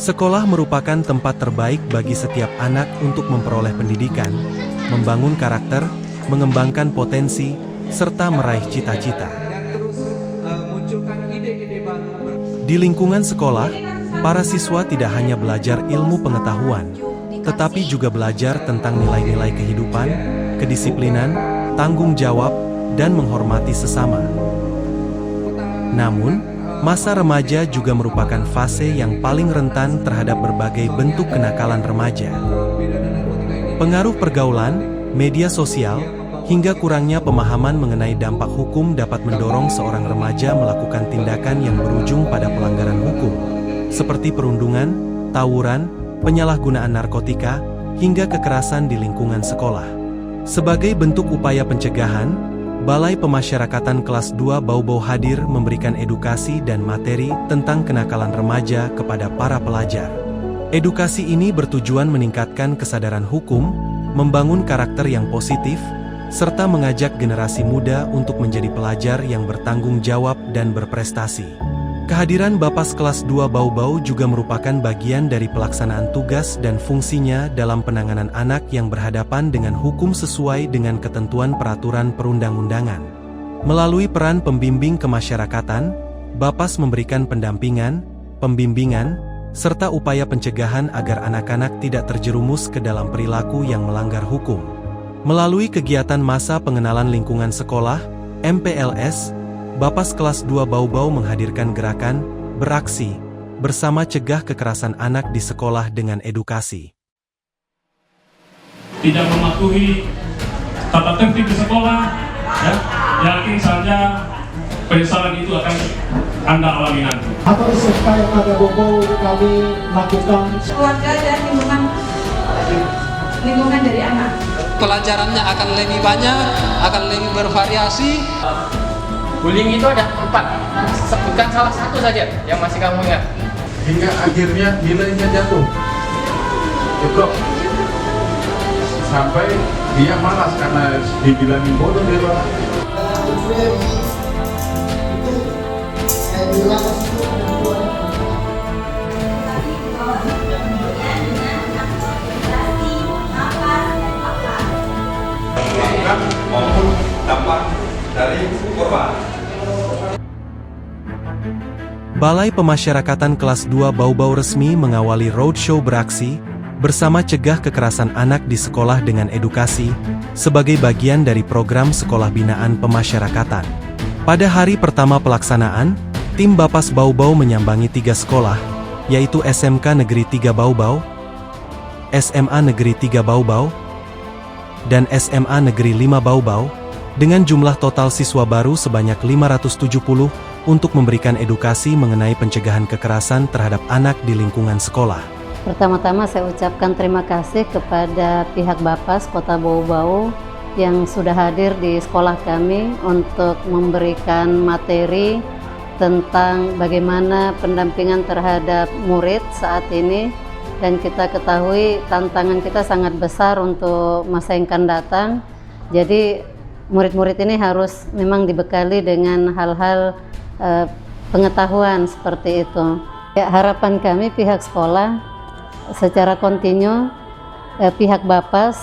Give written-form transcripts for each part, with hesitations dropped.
Sekolah merupakan tempat terbaik bagi setiap anak untuk memperoleh pendidikan, membangun karakter, mengembangkan potensi, serta meraih cita-cita. Di lingkungan sekolah, para siswa tidak hanya belajar ilmu pengetahuan, tetapi juga belajar tentang nilai-nilai kehidupan, kedisiplinan, tanggung jawab, dan menghormati sesama. Namun, masa remaja juga merupakan fase yang paling rentan terhadap berbagai bentuk kenakalan remaja. Pengaruh pergaulan, media sosial, hingga kurangnya pemahaman mengenai dampak hukum dapat mendorong seorang remaja melakukan tindakan yang berujung pada pelanggaran hukum, seperti perundungan, tawuran, penyalahgunaan narkotika, hingga kekerasan di lingkungan sekolah. Sebagai bentuk upaya pencegahan, Balai Pemasyarakatan Kelas 2 Bau-Bau hadir memberikan edukasi dan materi tentang kenakalan remaja kepada para pelajar. Edukasi ini bertujuan meningkatkan kesadaran hukum, membangun karakter yang positif, serta mengajak generasi muda untuk menjadi pelajar yang bertanggung jawab dan berprestasi. Kehadiran Bapas Kelas 2 Bau-Bau juga merupakan bagian dari pelaksanaan tugas dan fungsinya dalam penanganan anak yang berhadapan dengan hukum sesuai dengan ketentuan peraturan perundang-undangan. Melalui peran pembimbing kemasyarakatan, Bapas memberikan pendampingan, pembimbingan, serta upaya pencegahan agar anak-anak tidak terjerumus ke dalam perilaku yang melanggar hukum. Melalui kegiatan masa pengenalan lingkungan sekolah, MPLS, Bapas Kelas 2 Bau-Bau menghadirkan gerakan, beraksi, bersama cegah kekerasan anak di sekolah dengan edukasi. Tidak mematuhi tata tertib di sekolah, ya, yakin saja penyesalan itu akan Anda alami nanti. Apa SMK yang ada Bau-Bau kami lakukan keluarga dan lingkungan dari anak. Pelajarannya akan lebih banyak, akan lebih bervariasi. Bullying itu ada 4, bukan salah satu saja yang masih kamu ingat. Hingga akhirnya nilainya jatuh. Cukup. Sampai dia malas karena dibilangin bodoh di luar. Maupun dampak dari korban. Balai Pemasyarakatan Kelas 2 Bau-Bau resmi mengawali roadshow beraksi bersama cegah kekerasan anak di sekolah dengan edukasi sebagai bagian dari program Sekolah Binaan Pemasyarakatan. Pada hari pertama pelaksanaan, tim Bapas Bau-Bau menyambangi 3 sekolah, yaitu SMK Negeri 3 Bau-Bau, SMA Negeri 3 Bau-Bau, dan SMA Negeri 5 Bau-Bau, dengan jumlah total siswa baru sebanyak 570 untuk memberikan edukasi mengenai pencegahan kekerasan terhadap anak di lingkungan sekolah. Pertama-tama saya ucapkan terima kasih kepada pihak Bapas Kota Bau-Bau yang sudah hadir di sekolah kami untuk memberikan materi tentang bagaimana pendampingan terhadap murid saat ini. Dan kita ketahui tantangan kita sangat besar untuk masa yang akan datang. Jadi murid-murid ini harus memang dibekali dengan hal-hal pengetahuan seperti itu. Ya, harapan kami pihak sekolah secara kontinu, pihak Bapas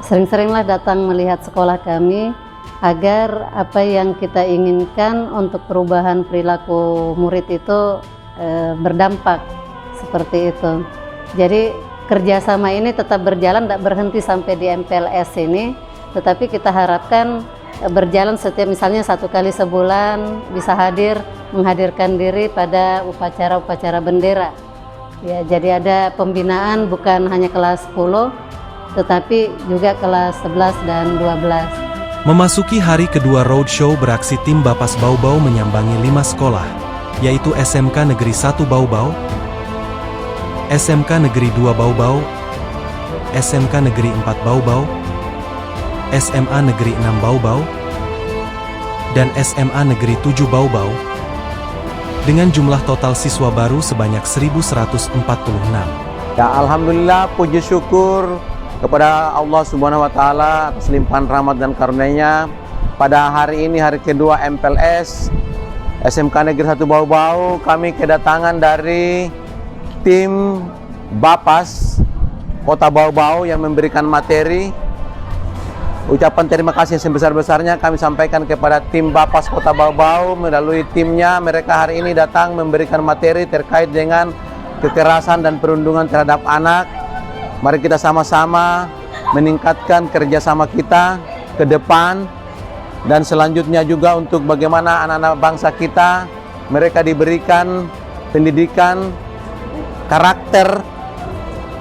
sering-seringlah datang melihat sekolah kami agar apa yang kita inginkan untuk perubahan perilaku murid itu berdampak seperti itu. Jadi kerjasama ini tetap berjalan, tidak berhenti sampai di MPLS ini, tetapi kita harapkan berjalan setiap misalnya 1 kali sebulan bisa menghadirkan diri pada upacara-upacara bendera. Ya, jadi ada pembinaan bukan hanya kelas 10, tetapi juga kelas 11 dan 12. Memasuki hari kedua roadshow beraksi, tim Bapas Bau-Bau menyambangi 5 sekolah, yaitu SMK Negeri 1 Bau-Bau, SMK Negeri 2 Bau-Bau, SMK Negeri 4 Bau-Bau, SMA Negeri 6 Bau-Bau, dan SMA Negeri 7 Bau-Bau, dengan jumlah total siswa baru sebanyak 1.146. Ya, alhamdulillah, puji syukur kepada Allah Subhanahu wa Ta'ala atas limpahan rahmat dan karunia-Nya. Pada hari ini, hari kedua MPLS SMK Negeri 1 Bau-Bau, kami kedatangan dari tim Bapas Kota Bau-Bau yang memberikan materi. Ucapan terima kasih yang sebesar-besarnya kami sampaikan kepada tim Bapas Kota Bau-Bau. Melalui timnya, mereka hari ini datang memberikan materi terkait dengan kekerasan dan perundungan terhadap anak. Mari kita sama-sama meningkatkan kerjasama kita ke depan. Dan selanjutnya juga untuk bagaimana anak-anak bangsa kita, mereka diberikan pendidikan karakter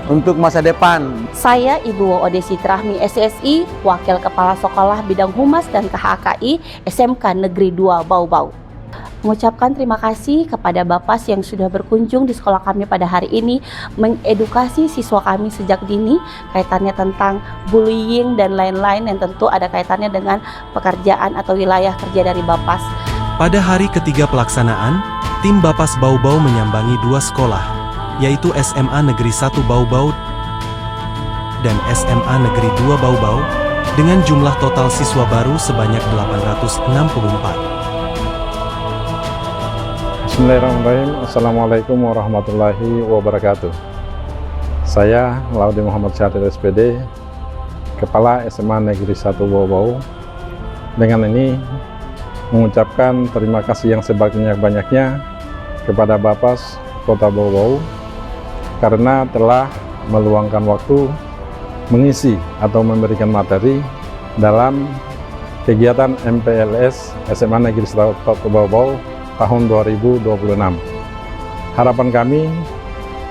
untuk masa depan. Saya Ibu Odesi Trahmi SSI, Wakil Kepala Sekolah Bidang Humas dan KHKI SMK Negeri 2 Bau-Bau. Mengucapkan terima kasih kepada Bapas yang sudah berkunjung di sekolah kami pada hari ini, mengedukasi siswa kami sejak dini kaitannya tentang bullying dan lain-lain yang tentu ada kaitannya dengan pekerjaan atau wilayah kerja dari Bapas. Pada hari ketiga pelaksanaan, tim Bapas Bau-Bau menyambangi 2 sekolah, yaitu SMA Negeri 1 Bau-Bau dan SMA Negeri 2 Bau-Bau, dengan jumlah total siswa baru sebanyak 864. Bismillahirrahmanirrahim. Assalamualaikum warahmatullahi wabarakatuh. Saya Laudi Muhammad Syahrir SPD, Kepala SMA Negeri 1 Bau-Bau. Dengan ini mengucapkan terima kasih yang sebanyak-banyaknya kepada Bapas Kota Bau-Bau karena telah meluangkan waktu mengisi atau memberikan materi dalam kegiatan MPLS SMA Negeri 1 Bau-Bau tahun 2026. Harapan kami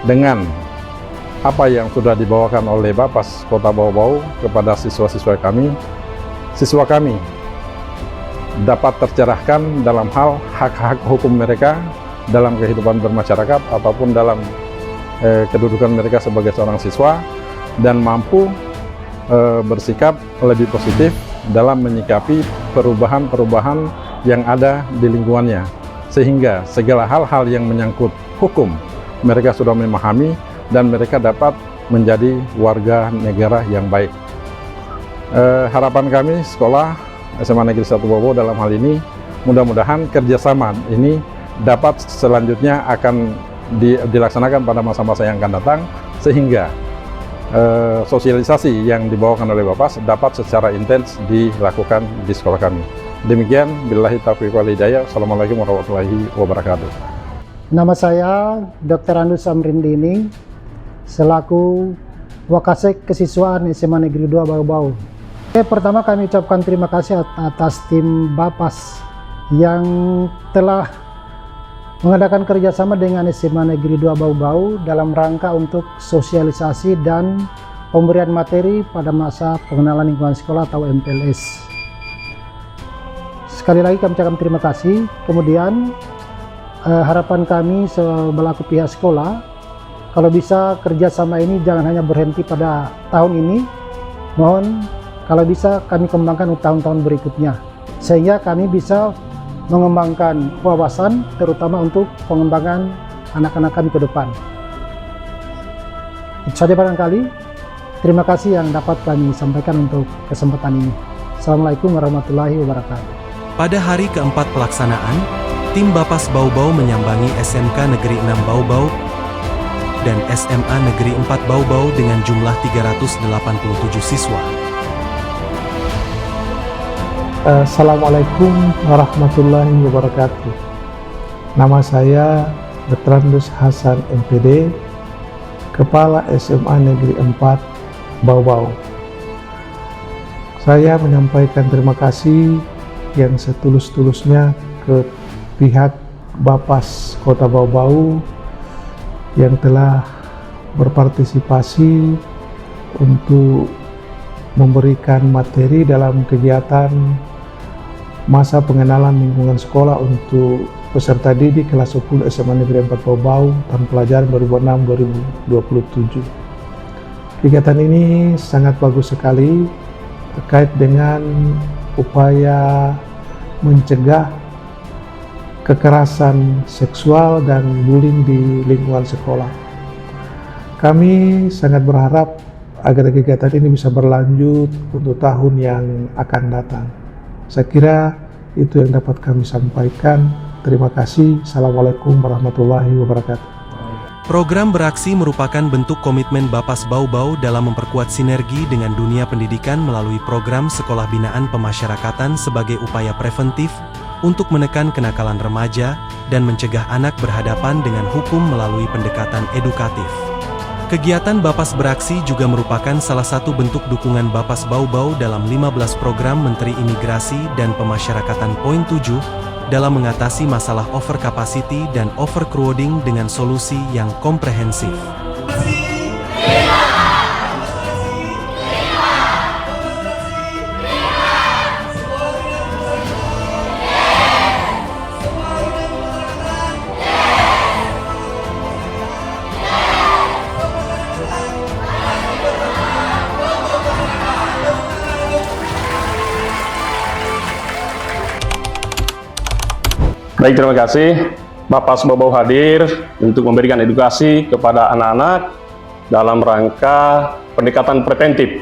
dengan apa yang sudah dibawakan oleh Bapas Kota Bau-Bau kepada siswa-siswa kami dapat tercerahkan dalam hal hak-hak hukum mereka dalam kehidupan bermasyarakat ataupun dalam kedudukan mereka sebagai seorang siswa, dan mampu bersikap lebih positif dalam menyikapi perubahan-perubahan yang ada di lingkungannya, sehingga segala hal-hal yang menyangkut hukum mereka sudah memahami dan mereka dapat menjadi warga negara yang baik. Harapan kami sekolah SMA Negeri 1 Bau-Bau dalam hal ini, mudah-mudahan kerjasama ini dapat selanjutnya akan dilaksanakan pada masa-masa yang akan datang, sehingga sosialisasi yang dibawakan oleh Bapas dapat secara intens dilakukan di sekolah kami. Demikian, billahi taufiq wal hidayah. Assalamualaikum warahmatullahi wabarakatuh. Nama saya Dr. Andus Amrindini, selaku Wakasek Kesiswaan SMA Negeri 2 Bau-Bau. Pertama kami ucapkan terima kasih atas tim Bapas yang telah mengadakan kerjasama dengan SMA Negeri 2 Bau-Bau dalam rangka untuk sosialisasi dan pemberian materi pada masa pengenalan lingkungan sekolah atau MPLS. Sekali lagi kami ucapkan terima kasih. Kemudian harapan kami selaku pihak sekolah, kalau bisa kerjasama ini jangan hanya berhenti pada tahun ini, mohon kalau bisa kami kembangkan untuk tahun-tahun berikutnya, sehingga kami bisa mengembangkan wawasan terutama untuk pengembangan anak-anak kami ke depan. Itu saja barangkali. Terima kasih yang dapat kami sampaikan untuk kesempatan ini. Assalamualaikum warahmatullahi wabarakatuh. Pada hari keempat pelaksanaan, tim Bapas Bau-Bau menyambangi SMK Negeri 6 Bau-Bau dan SMA Negeri 4 Bau-Bau dengan jumlah 387 siswa. Assalamualaikum warahmatullahi wabarakatuh. Nama saya Bertrandus Hasan MPD, Kepala SMA Negeri 4 Bau-Bau. Saya menyampaikan terima kasih yang setulus-tulusnya ke pihak Bapas Kota Bau-Bau yang telah berpartisipasi untuk memberikan materi dalam kegiatan masa pengenalan lingkungan sekolah untuk peserta didik kelas 10 SMA Negeri 4 Bau-Bau tahun pelajaran 2006-2027. Kegiatan ini sangat bagus sekali terkait dengan upaya mencegah kekerasan seksual dan bullying di lingkungan sekolah. Kami sangat berharap agar kegiatan ini bisa berlanjut untuk tahun yang akan datang. Saya kira itu yang dapat kami sampaikan. Terima kasih. Assalamualaikum warahmatullahi wabarakatuh. Program beraksi merupakan bentuk komitmen Bapas Bau-Bau dalam memperkuat sinergi dengan dunia pendidikan melalui program Sekolah Binaan Pemasyarakatan sebagai upaya preventif untuk menekan kenakalan remaja dan mencegah anak berhadapan dengan hukum melalui pendekatan edukatif. Kegiatan Bapas Beraksi juga merupakan salah satu bentuk dukungan Bapas Bau-Bau dalam 15 program Menteri Imigrasi dan Pemasyarakatan Poin 7 dalam mengatasi masalah overcapacity dan overcrowding dengan solusi yang komprehensif. Baik, terima kasih. Bapas Bau-Bau hadir untuk memberikan edukasi kepada anak-anak dalam rangka pendekatan preventif.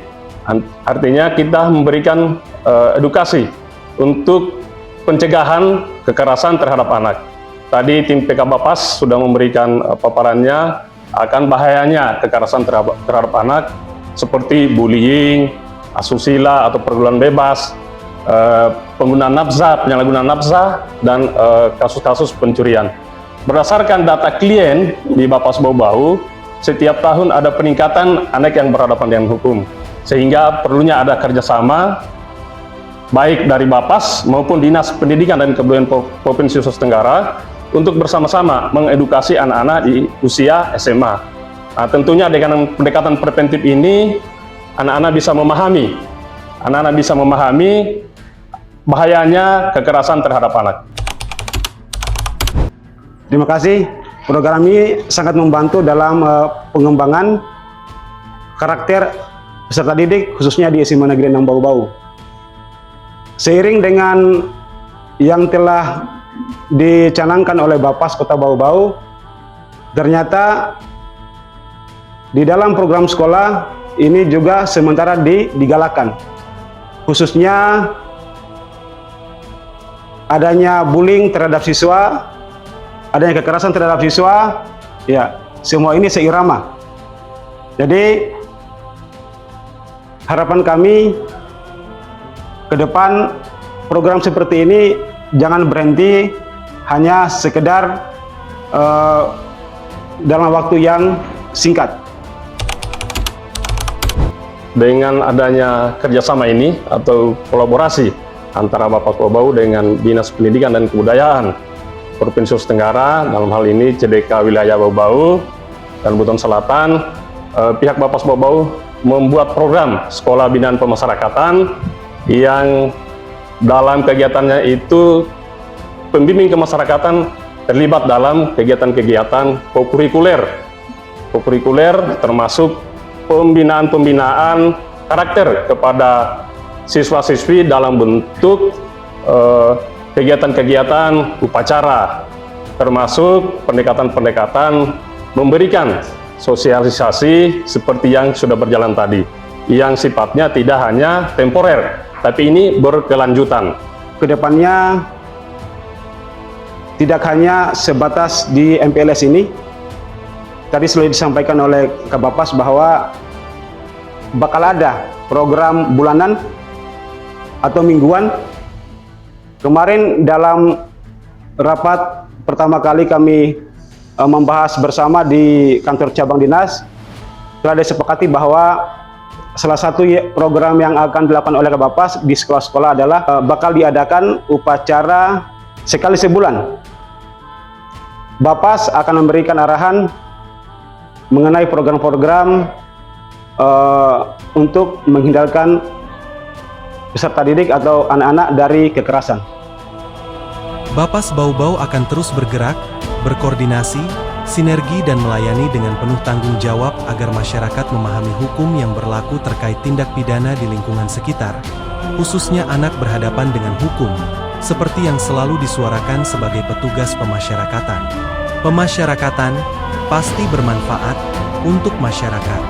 Artinya kita memberikan edukasi untuk pencegahan kekerasan terhadap anak. Tadi tim PK Bapas sudah memberikan paparannya akan bahayanya kekerasan terhadap anak seperti bullying, asusila atau pergaulan bebas, penggunaan nafsa, penyalahgunaan nafsa, dan kasus-kasus pencurian. Berdasarkan data klien di Bapas Bau-Bau, setiap tahun ada peningkatan anak yang berhadapan dengan hukum. Sehingga perlunya ada kerjasama baik dari Bapas maupun Dinas Pendidikan dan Kebudayaan Provinsi Sulawesi Tenggara untuk bersama-sama mengedukasi anak-anak di usia SMA. Nah, tentunya dengan pendekatan preventif ini anak-anak bisa memahami bahayanya kekerasan terhadap anak. Terima kasih. Program ini sangat membantu dalam pengembangan karakter peserta didik khususnya di SMA Negeri 6 Bau-Bau. Seiring dengan yang telah dicanangkan oleh Bapas Kota Bau-Bau, ternyata di dalam program sekolah ini juga sementara digalakkan, khususnya adanya bullying terhadap siswa, adanya kekerasan terhadap siswa, ya semua ini seirama. Jadi harapan kami ke depan program seperti ini jangan berhenti hanya sekedar dalam waktu yang singkat. Dengan adanya kerjasama ini atau kolaborasi antara Bapas Bau-Bau dengan Dinas Pendidikan dan Kebudayaan Provinsi Sulawesi Tenggara, dalam hal ini CDK Wilayah Bau-Bau dan Buton Selatan, pihak Bapas Bau-Bau membuat program Sekolah Binaan Pemasyarakatan yang dalam kegiatannya itu pembimbing kemasyarakatan terlibat dalam kegiatan-kegiatan kokurikuler termasuk pembinaan karakter kepada siswa-siswi dalam bentuk kegiatan-kegiatan upacara, termasuk pendekatan-pendekatan memberikan sosialisasi seperti yang sudah berjalan tadi, yang sifatnya tidak hanya temporer, tapi ini berkelanjutan. Kedepannya tidak hanya sebatas di MPLS ini, tadi sudah disampaikan oleh Kak Bapas bahwa bakal ada program bulanan atau mingguan. Kemarin dalam rapat pertama kali kami membahas bersama di kantor cabang dinas, telah disepakati bahwa salah satu program yang akan dilakukan oleh Kak Bapas di sekolah-sekolah adalah bakal diadakan upacara sekali sebulan. Bapas akan memberikan arahan mengenai program-program untuk menghindarkan peserta didik atau anak-anak dari kekerasan. Bapas Bau-Bau akan terus bergerak, berkoordinasi, sinergi dan melayani dengan penuh tanggung jawab agar masyarakat memahami hukum yang berlaku terkait tindak pidana di lingkungan sekitar, khususnya anak berhadapan dengan hukum, seperti yang selalu disuarakan sebagai petugas pemasyarakatan. Pemasyarakatan pasti bermanfaat untuk masyarakat.